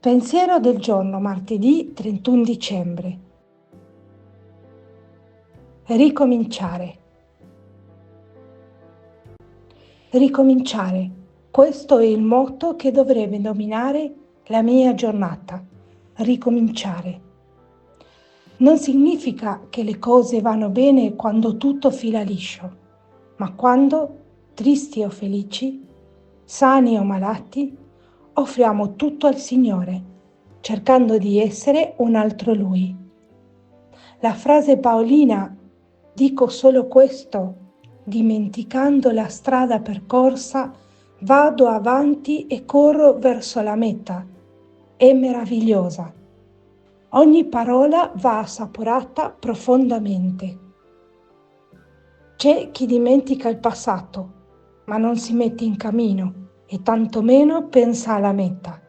Pensiero del giorno martedì 31 dicembre. Ricominciare. Ricominciare. Questo è il motto che dovrebbe dominare la mia giornata. Ricominciare. Non significa che le cose vanno bene quando tutto fila liscio, ma quando, tristi o felici, sani o malati, offriamo tutto al Signore, cercando di essere un altro Lui. La frase paolina "dico solo questo, dimenticando la strada percorsa, vado avanti e corro verso la meta" è meravigliosa. Ogni parola va assaporata profondamente. C'è chi dimentica il passato, ma non si mette in cammino e tantomeno pensa alla meta.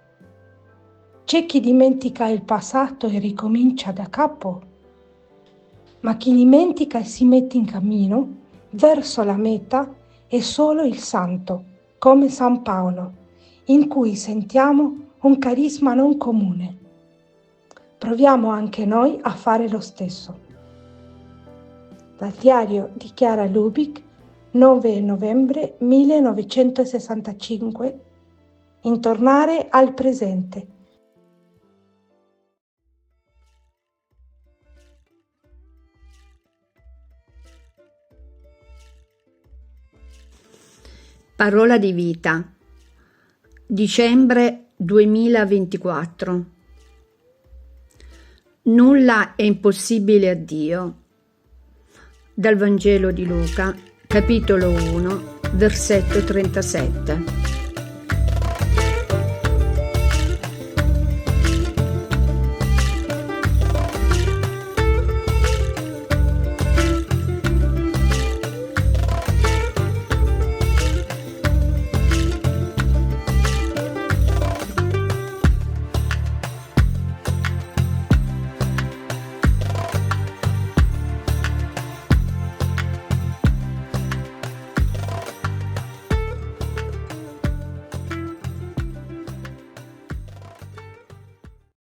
C'è chi dimentica il passato e ricomincia da capo, ma chi dimentica e si mette in cammino verso la meta è solo il santo, come San Paolo, in cui sentiamo un carisma non comune. Proviamo anche noi a fare lo stesso. Dal diario di Chiara Lubich, 9 novembre 1965, in tornare al presente. Parola di vita. Dicembre 2024. Nulla è impossibile a Dio. Dal Vangelo di Luca, capitolo 1, versetto 37.